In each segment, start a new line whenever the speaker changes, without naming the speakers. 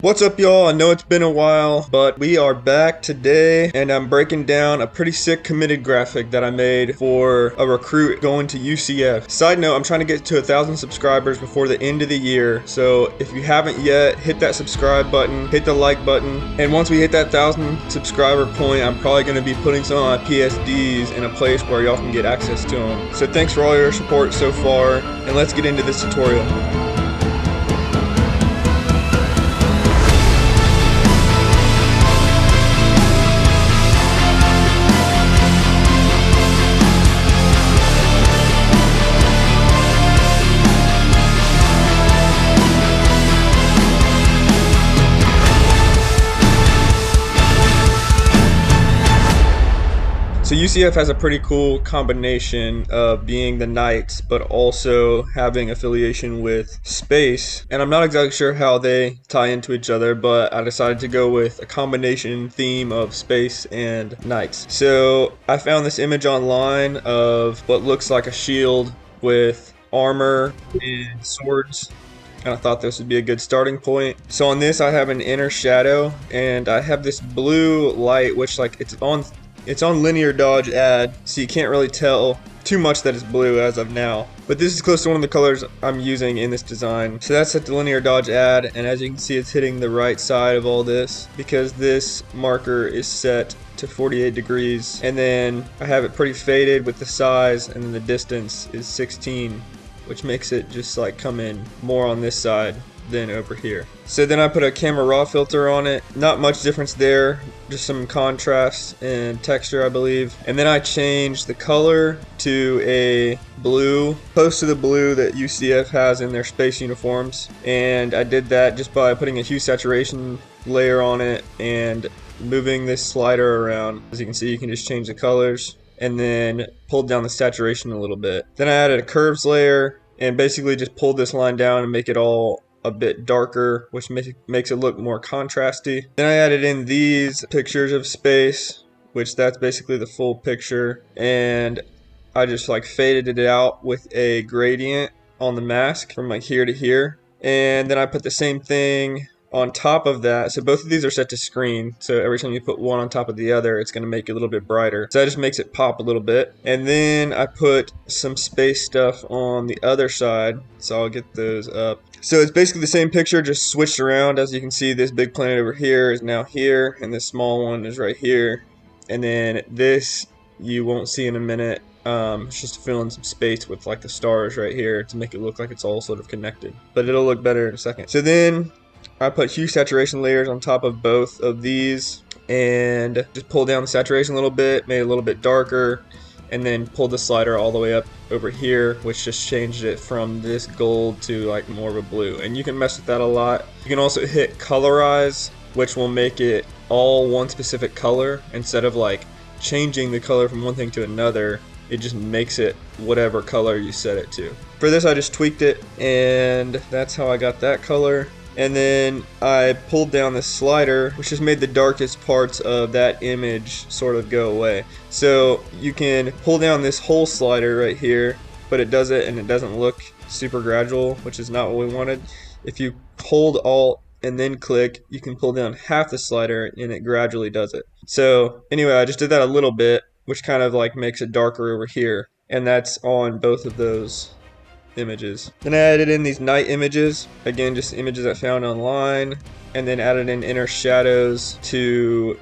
What's up, y'all? I know it's been a while, but we are back today, and I'm breaking down a pretty sick committed graphic that I made for a recruit going to UCF. Side note, I'm trying to get to 1,000 subscribers before the end of the year, so if you haven't yet, hit that subscribe button, hit the like button, and once we hit that 1,000 subscriber point, I'm probably going to be putting some of my PSDs in a place where y'all can get access to them. So thanks for all your support so far, and let's get into this tutorial. So UCF has a pretty cool combination of being the Knights, but also having affiliation with Space. And I'm not exactly sure how they tie into each other, but I decided to go with a combination theme of Space and Knights. So I found this image online of what looks like a shield with armor and swords. And I thought this would be a good starting point. So on this I have an inner shadow, and I have this blue light, which it's on linear dodge add, so you can't really tell too much that it's blue as of now. But this is close to one of the colors I'm using in this design. So that's set to linear dodge add, and as you can see, it's hitting the right side of all this because this marker is set to 48 degrees. And then I have it pretty faded with the size, and then the distance is 16, which makes it just like come in more on this side than over here. So then I put a camera raw filter on it. Not much difference there, just some contrast and texture, I believe. And then I changed the color to a blue, close to the blue that UCF has in their space uniforms. And I did that just by putting a hue saturation layer on it and moving this slider around. As you can see, you can just change the colors and then pulled down the saturation a little bit. Then I added a curves layer and basically just pulled this line down and make it all a bit darker, which makes it look more contrasty. Then I added in these pictures of Space, which that's basically the full picture, and I just like faded it out with a gradient on the mask from like here to here. And then I put the same thing on top of that. So both of these are set to screen, so every time you put one on top of the other, it's going to make it a little bit brighter. So that just makes it pop a little bit. And then I put some Space stuff on the other side, so I'll get those up. So it's basically the same picture, just switched around. As you can see, this big planet over here is now here, and this small one is right here. And then this you won't see in a minute. It's just to fill in some space with like the stars right here to make it look like it's all sort of connected. But it'll look better in a second. So then I put hue saturation layers on top of both of these and just pulled down the saturation a little bit, made it a little bit darker, and then pulled the slider all the way up over here, which just changed it from this gold to like more of a blue. And you can mess with that a lot. You can also hit colorize, which will make it all one specific color instead of like changing the color from one thing to another. It just makes it whatever color you set it to. For this I just tweaked it, and that's how I got that color. And then I pulled down this slider, which just made the darkest parts of that image sort of go away. So you can pull down this whole slider right here, but it does it and it doesn't look super gradual, which is not what we wanted. If you hold Alt and then click, you can pull down half the slider and it gradually does it. So anyway, I just did that a little bit, which kind of like makes it darker over here. And that's on both of those images. Then I added in these night images, again just images I found online, and then added in inner shadows to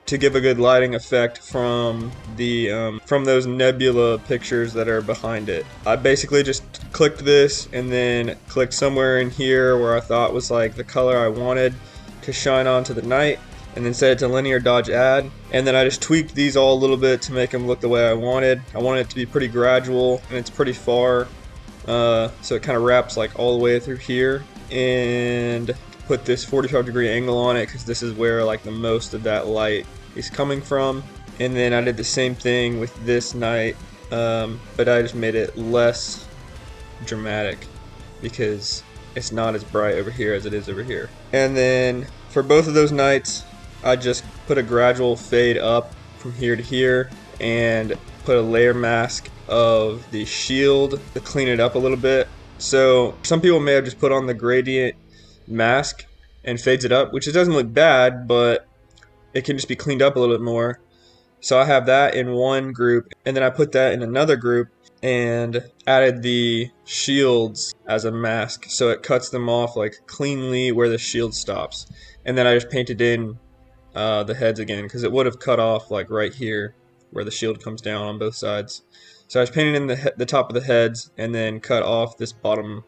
give a good lighting effect from the from those nebula pictures that are behind it. I basically just clicked this and then clicked somewhere in here where I thought was like the color I wanted to shine onto the night, and then set it to linear dodge add, and then I just tweaked these all a little bit to make them look the way I wanted. I wanted it to be pretty gradual, and it's pretty far. So it kind of wraps like all the way through here, and put this 45-degree angle on it because this is where like the most of that light is coming from. And then I did the same thing with this night, but I just made it less dramatic because it's not as bright over here as it is over here. And then for both of those nights, I just put a gradual fade up from here to here and put a layer mask of the shield to clean it up a little bit. So some people may have just put on the gradient mask and fades it up, which it doesn't look bad, but it can just be cleaned up a little bit more. So I have that in one group, and then I put that in another group and added the shields as a mask, so it cuts them off like cleanly where the shield stops. And then I just painted in the heads again, because it would have cut off like right here where the shield comes down on both sides. So I was painting in the top of the heads and then cut off this bottom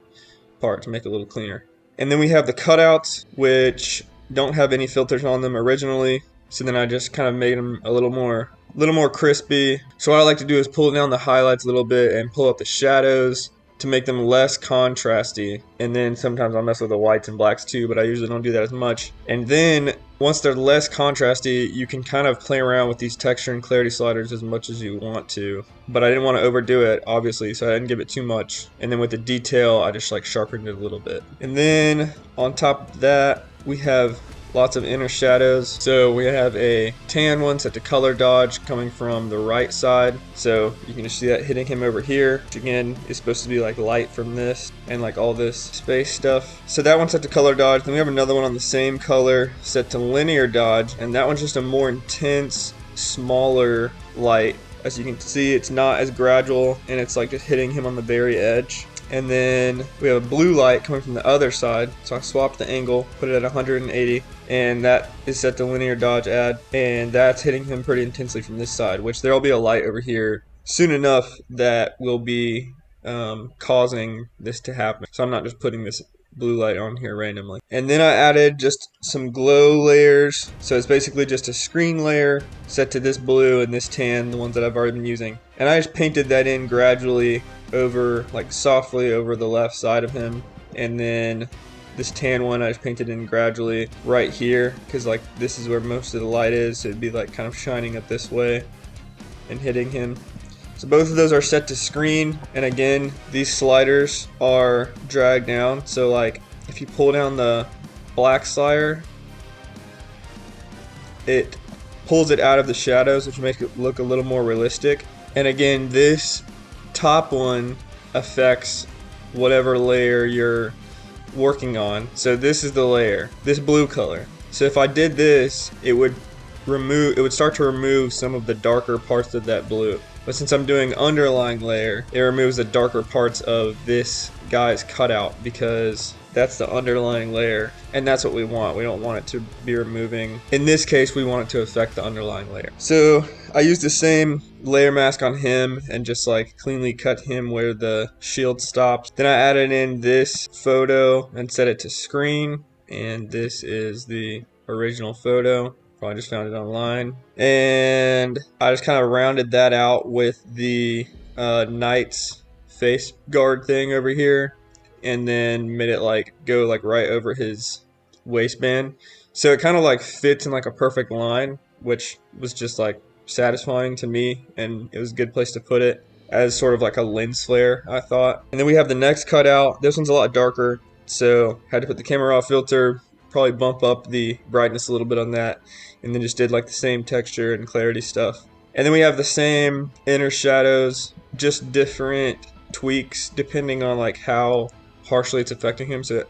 part to make it a little cleaner. And then we have the cutouts, which don't have any filters on them originally. So then I just kind of made them a little more crispy. So what I like to do is pull down the highlights a little bit and pull up the shadows to make them less contrasty. And then sometimes I'll mess with the whites and blacks too, but I usually don't do that as much. And then once they're less contrasty, you can kind of play around with these texture and clarity sliders as much as you want to. But I didn't want to overdo it, obviously, so I didn't give it too much. And then with the detail, I just like sharpened it a little bit. And then on top of that, we have lots of inner shadows. So we have a tan one set to color dodge coming from the right side. So you can just see that hitting him over here, which again is supposed to be like light from this and like all this space stuff. So that one's set to color dodge. Then we have another one on the same color set to linear dodge, and that one's just a more intense, smaller light. As you can see, it's not as gradual, and it's like just hitting him on the very edge. And then we have a blue light coming from the other side. So I swapped the angle, put it at 180, and that is set to linear dodge add, and that's hitting him pretty intensely from this side, which there'll be a light over here soon enough that will be causing this to happen. So I'm not just putting this blue light on here randomly. And then I added just some glow layers. So it's basically just a screen layer set to this blue and this tan, the ones that I've already been using. And I just painted that in gradually over, like softly over the left side of him. And then this tan one I just painted in gradually right here, because like this is where most of the light is, so it'd be like kind of shining up this way and hitting him. So both of those are set to screen, and again, these sliders are dragged down. So like if you pull down the black slider, it pulls it out of the shadows, which makes it look a little more realistic. And again, this top one affects whatever layer you're working on. So this is the layer, this blue color. So if I did this, it would start to remove some of the darker parts of that blue. But since I'm doing underlying layer, it removes the darker parts of this guy's cutout, because that's the underlying layer, and that's what we want. We don't want it to be removing. In this case, we want it to affect the underlying layer. So I used the same layer mask on him and just like cleanly cut him where the shield stops. Then I added in this photo and set it to screen, and this is the original photo. Probably just found it online. And I just kind of rounded that out with the knight's face guard thing over here, and then made it like go like right over his waistband. So it kind of like fits in like a perfect line, which was just like satisfying to me, and it was a good place to put it as sort of like a lens flare, I thought. And then we have the next cutout. This one's a lot darker, so had to put the camera raw filter, probably bump up the brightness a little bit on that, and then just did like the same texture and clarity stuff. And then we have the same inner shadows, just different tweaks depending on like how harshly it's affecting him. So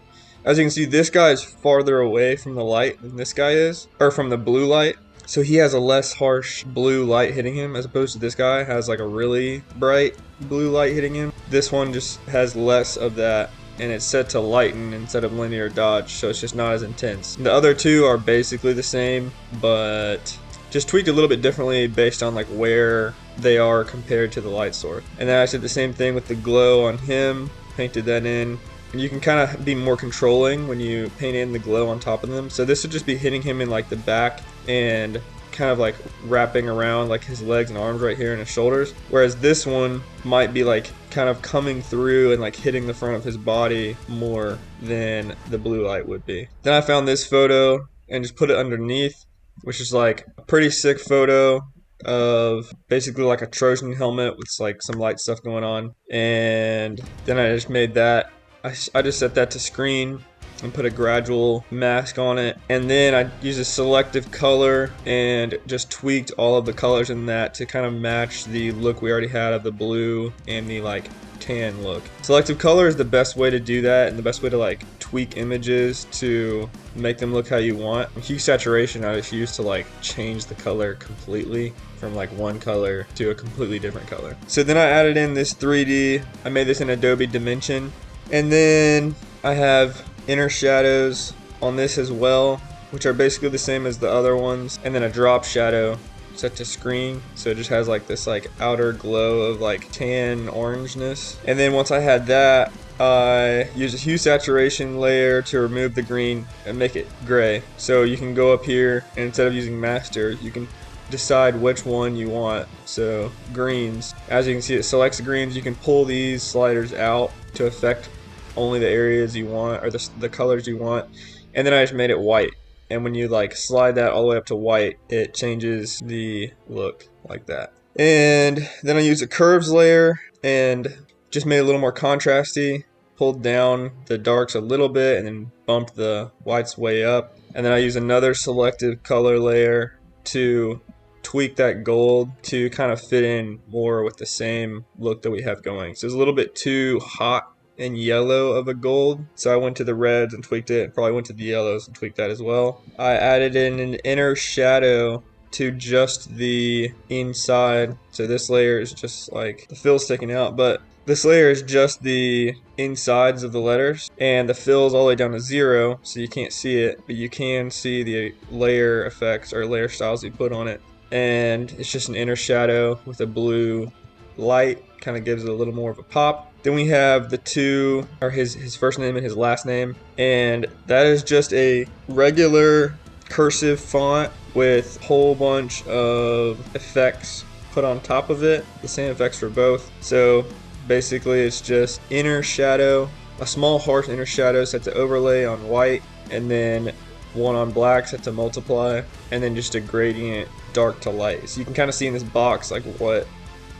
as you can see, this guy is farther away from the light than this guy is, or from the blue light. So he has a less harsh blue light hitting him, as opposed to this guy has like a really bright blue light hitting him. This one just has less of that, and it's set to lighten instead of linear dodge, so it's just not as intense. The other two are basically the same, but just tweaked a little bit differently based on like where they are compared to the light source. And then I did the same thing with the glow on him, painted that in. And you can kind of be more controlling when you paint in the glow on top of them. So this would just be hitting him in like the back and kind of like wrapping around like his legs and arms right here and his shoulders. Whereas this one might be like kind of coming through and like hitting the front of his body more than the blue light would be. Then I found this photo and just put it underneath, which is like a pretty sick photo of basically like a Trojan helmet with like some light stuff going on. And then I just made that. I just set that to screen and put a gradual mask on it, and then I used a selective color and just tweaked all of the colors in that to kind of match the look we already had of the blue and the like tan look. Selective color is the best way to do that, and the best way to like tweak images to make them look how you want. Hue saturation I just use to like change the color completely from like one color to a completely different color. So then I added in this 3D. I made this in Adobe Dimension. And then I have inner shadows on this as well, which are basically the same as the other ones. And then a drop shadow set to screen, so it just has like this like outer glow of like tan orangeness. And then once I had that, I used a hue saturation layer to remove the green and make it gray. So you can go up here and instead of using master, you can decide which one you want. So greens, as you can see, it selects greens. You can pull these sliders out to affect only the areas you want or the colors you want. And then I just made it white. And when you like slide that all the way up to white, it changes the look like that. And then I used a curves layer and just made it a little more contrasty. Pulled down the darks a little bit and then bumped the whites way up. And then I used another selective color layer to tweak that gold to kind of fit in more with the same look that we have going. So it's a little bit too hot and yellow of a gold, so I went to the reds and tweaked it, and probably went to the yellows and tweaked that as well. I added in an inner shadow to just the inside, so this layer is just like the fill sticking out, but this layer is just the insides of the letters, and the fill is all the way down to 0, so you can't see it, but you can see the layer effects or layer styles you put on it. And it's just an inner shadow with a blue light, kind of gives it a little more of a pop. Then we have the two, or his first name and his last name, and that is just a regular cursive font with a whole bunch of effects put on top of it, the same effects for both. So basically it's just inner shadow, a small harsh inner shadow set to overlay on white, and then one on black set to multiply, and then just a gradient dark to light. So you can kind of see in this box like what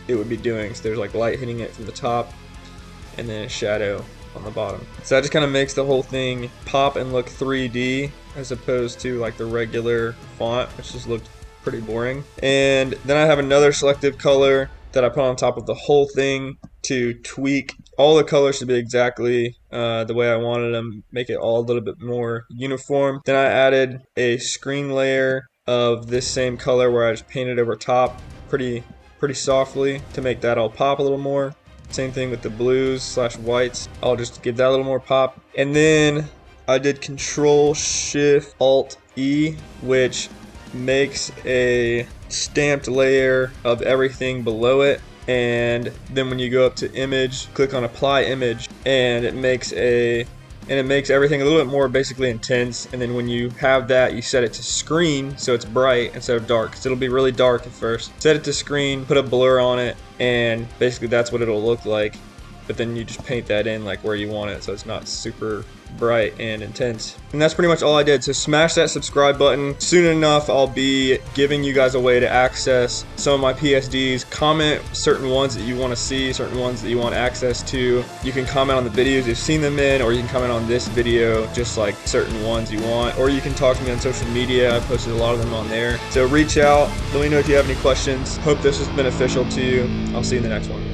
it would be doing. So there's like light hitting it from the top and then a shadow on the bottom. So that just kind of makes the whole thing pop and look 3D as opposed to like the regular font, which just looked pretty boring. And then I have another selective color that I put on top of the whole thing to tweak all the colors to be exactly the way I wanted them, make it all a little bit more uniform. Then I added a screen layer of this same color where I just painted over top pretty softly to make that all pop a little more. Same thing with the blues / whites. I'll just give that a little more pop. And then I did Control Shift Alt E, which makes a stamped layer of everything below it. And then when you go up to image, click on apply image, and it makes everything a little bit more basically intense. And then when you have that, you set it to screen so it's bright instead of dark, because it'll be really dark at first. Set it to screen, put a blur on it, and basically that's what it'll look like. But then you just paint that in like where you want it so it's not super bright and intense. And that's pretty much all I did. So smash that subscribe button. Soon enough I'll be giving you guys a way to access some of my PSDs. Comment certain ones that you want to see, certain ones that you want access to. You can comment on the videos you've seen them in, or you can comment on this video, just like certain ones you want, or you can talk to me on social media. I posted a lot of them on there. So reach out, let me know if you have any questions. Hope this was beneficial to you. I'll see you in the next one.